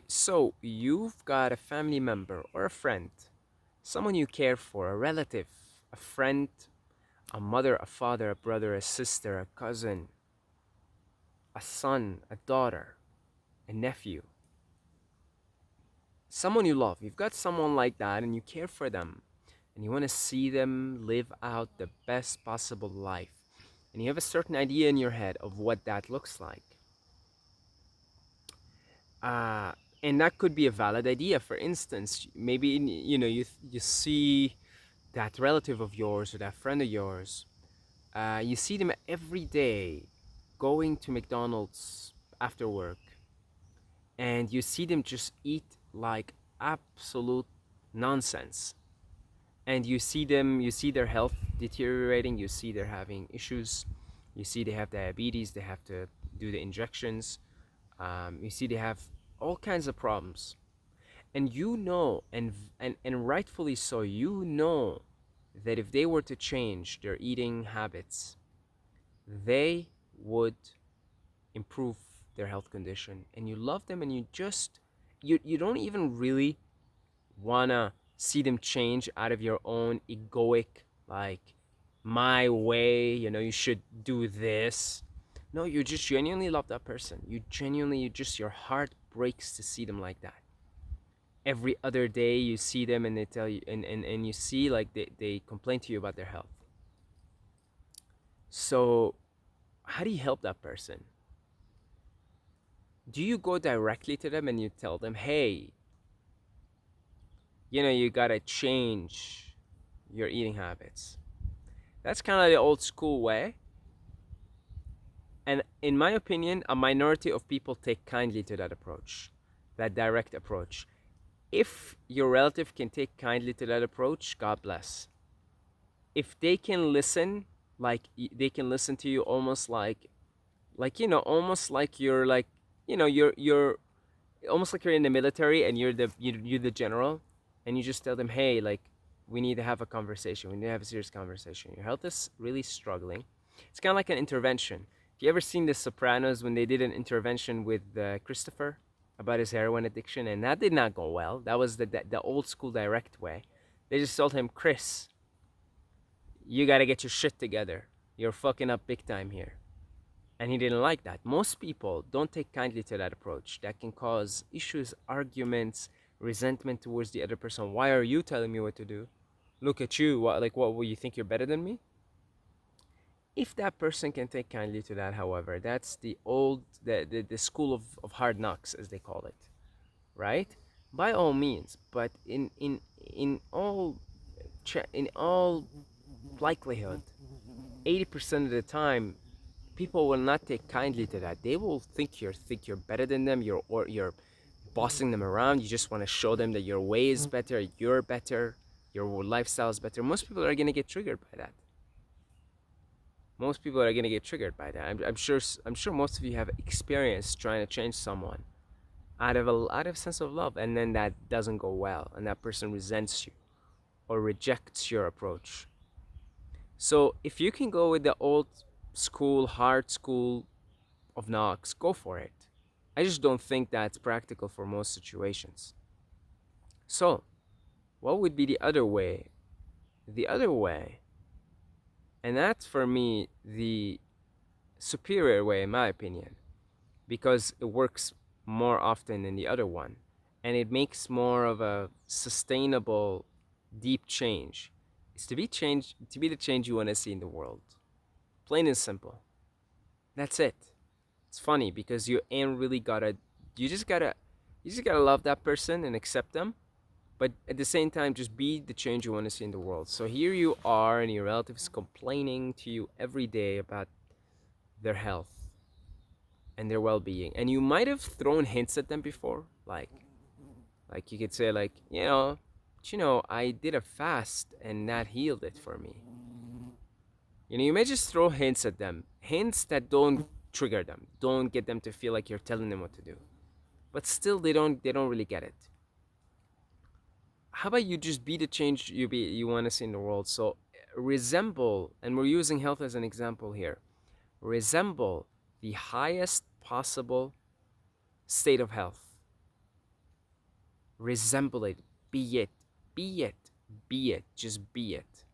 So you've got a family member or a friend, someone you care for, a relative, a friend, a mother, a father, a brother, a sister, a cousin, a son, a daughter, a nephew, someone you love. You've got someone like that and you care for them and you want to see them live out the best possible life. And you have a certain idea in your head of what that looks like. Uh, and that could be a valid idea. For instance, maybe you see that relative of yours or that friend of yours. You see them every day going to McDonald's after work, and you see them just eat like absolute nonsense. And you see their health deteriorating, you see they're having issues, you see they have diabetes, they have to do the injections, you see they have all kinds of problems. And and rightfully so, you know that if they were to change their eating habits, they would improve their health condition. And you love them, and you don't even really wanna see them change out of your own egoic, like, my way, you should do this. No, you just genuinely love that person. You just, your heart breaks to see them like that. Every other day you see them and they tell you, and you see like they complain to you about their health. So how do you help that person? Do you go directly to them and you tell them, hey, you gotta change your eating habits? That's kind of the old school way. And in my opinion, a minority of people take kindly to that approach, that direct approach. If your relative can take kindly to that approach, God bless. If they can listen, like they can listen to you almost almost like you're like, you're almost like you're in the military and you're the general, and you just tell them, hey, like, we need to have a conversation. We need to have a serious conversation. Your health is really struggling. It's kind of like an intervention. Have you ever seen The Sopranos when they did an intervention with Christopher about his heroin addiction? And that did not go well. That was the old school direct way. They just told him, Chris, you got to get your shit together. You're fucking up big time here. And he didn't like that. Most people don't take kindly to that approach. That can cause issues, arguments, resentment towards the other person. Why are you telling me what to do? Look at you. What will you think you're better than me? If that person can take kindly to that, however, that's the school of hard knocks, as they call it, right? By all means, but in all likelihood, 80% of the time, people will not take kindly to that. They will think you're better than them. You're bossing them around. You just want to show them that your way is better, you're better, your lifestyle is better. Most people are gonna get triggered by that. Most people are gonna get triggered by that. I'm sure most of you have experience trying to change someone out of sense of love, and then that doesn't go well, and that person resents you or rejects your approach. So if you can go with the old school, hard school of knocks, go for it. I just don't think that's practical for most situations. So, what would be the other way? The other way, and that's for me the superior way, in my opinion, because it works more often than the other one, and it makes more of a sustainable, deep change. Is to be the change you want to see in the world. Plain and simple. That's it. It's funny because you just gotta, love that person and accept them, but at the same time, just be the change you want to see in the world. So here you are, and your relatives complaining to you every day about their health and their well-being, and you might have thrown hints at them before, like you could say, like, I did a fast and that healed it for me. You may just throw hints at them, hints that don't trigger them, don't get them to feel like you're telling them what to do, but still they don't really get it. How about you just be the change you want to see in the world? So resemble, and we're using health as an example here, resemble the highest possible state of health. Resemble it. Be it. Be it. Be it. Just be it.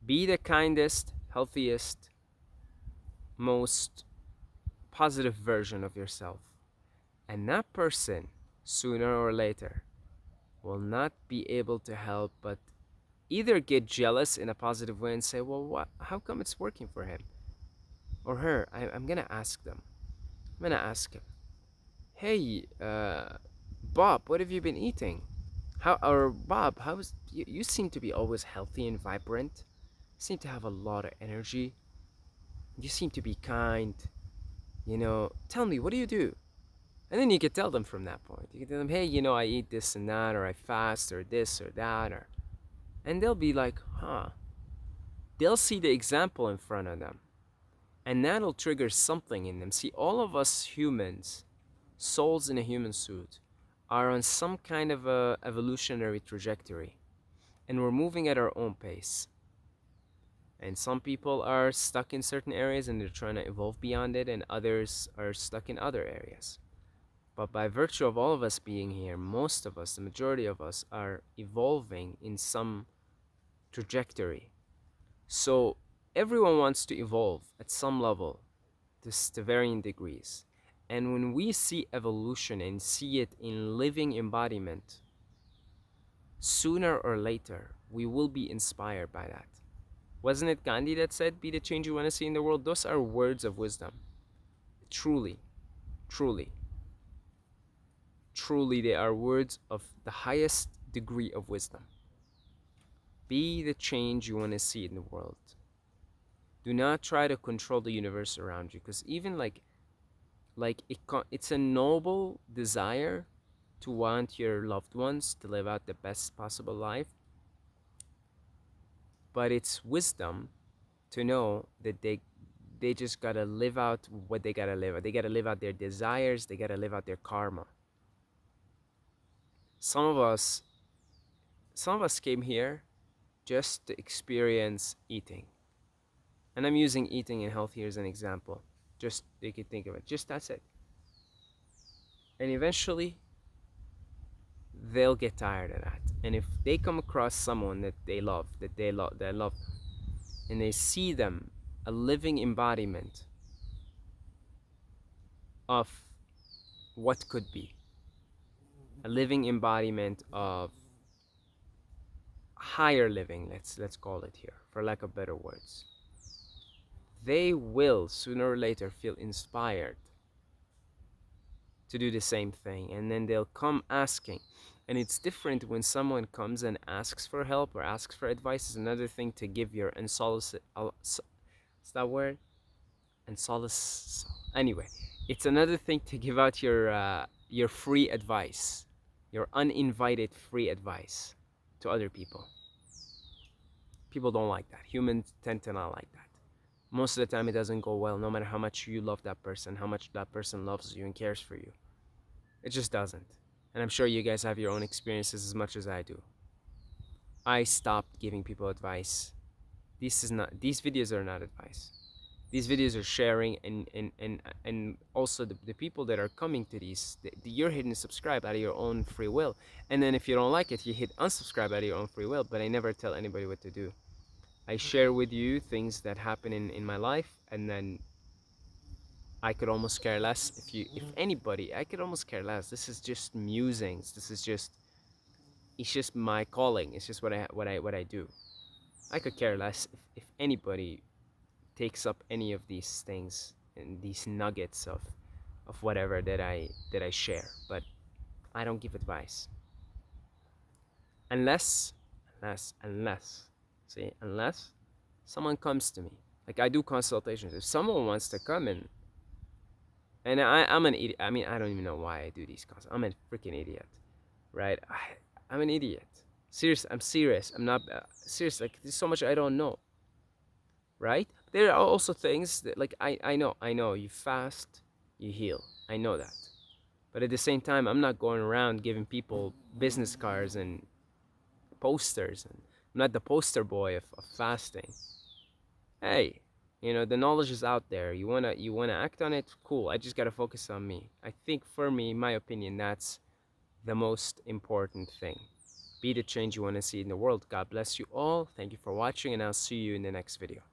Be the kindest, healthiest, most positive version of yourself. And that person, sooner or later, will not be able to help but either get jealous in a positive way and say, well, what? How come it's working for him or her? I'm going to ask them. I'm going to ask him, hey, Bob, what have you been eating? How, or Bob, how's you seem to be always healthy and vibrant. You seem to have a lot of energy. You seem to be kind. Tell me, what do you do? And then you could tell them from that point. You can tell them, hey, I eat this and that, or I fast, or this or that, and they'll be like, huh. They'll see the example in front of them, and that'll trigger something in them. See, all of us humans, souls in a human suit, are on some kind of a evolutionary trajectory, and we're moving at our own pace. And some people are stuck in certain areas and they're trying to evolve beyond it, and others are stuck in other areas. But by virtue of all of us being here, most of us, the majority of us, are evolving in some trajectory. So everyone wants to evolve at some level, to varying degrees. And when we see evolution and see it in living embodiment, sooner or later, we will be inspired by that. Wasn't it Gandhi that said, be the change you want to see in the world? Those are words of wisdom. Truly, truly, truly, they are words of the highest degree of wisdom. Be the change you want to see in the world. Do not try to control the universe around you, because even it's a noble desire to want your loved ones to live out the best possible life, but it's wisdom to know that they just gotta live out what they gotta live out. They gotta live out their desires. They gotta live out their karma. Some of us came here just to experience eating. And I'm using eating and health here as an example. Just you could think of it. Just that's it. And eventually, they'll get tired of that. And if they come across someone that they love, and they see them a living embodiment of what could be, a living embodiment of higher living, let's call it here, for lack of better words, they will sooner or later feel inspired to do the same thing, and then they'll come asking. And it's different when someone comes and asks for help or asks for advice. It's another thing to give your unsolicited, is that word? Unsolicited. Anyway, it's another thing to give out your free advice, your uninvited free advice to other people. People don't like that. Humans tend to not like that. Most of the time, it doesn't go well, no matter how much you love that person, how much that person loves you and cares for you. It just doesn't. And I'm sure you guys have your own experiences as much as I do. I stopped giving people advice. These videos are not advice. These videos are sharing, and also the people that are coming to these, you're hitting subscribe out of your own free will. And then if you don't like it, you hit unsubscribe out of your own free will. But I never tell anybody what to do. I share with you things that happen in my life, and then I could almost care less if anybody, I could almost care less. This is just musings. It's just my calling. It's just what I do. I could care less if anybody takes up any of these things and these nuggets of whatever that I share. But I don't give advice. Unless someone comes to me. Like, I do consultations. If someone wants to come in, and I'm an idiot. I mean, I don't even know why I do these consultations. I'm a freaking idiot, right? I'm an idiot. Serious. I'm serious. I'm not serious. Like, there's so much I don't know, right? There are also things that, like, I know. You fast, you heal. I know that. But at the same time, I'm not going around giving people business cards and posters, and I'm not the poster boy of fasting. Hey, the knowledge is out there. You wanna act on it? Cool. I just gotta focus on me. I think, for me, my opinion, that's the most important thing. Be the change you want to see in the world. God bless you all. Thank you for watching, and I'll see you in the next video.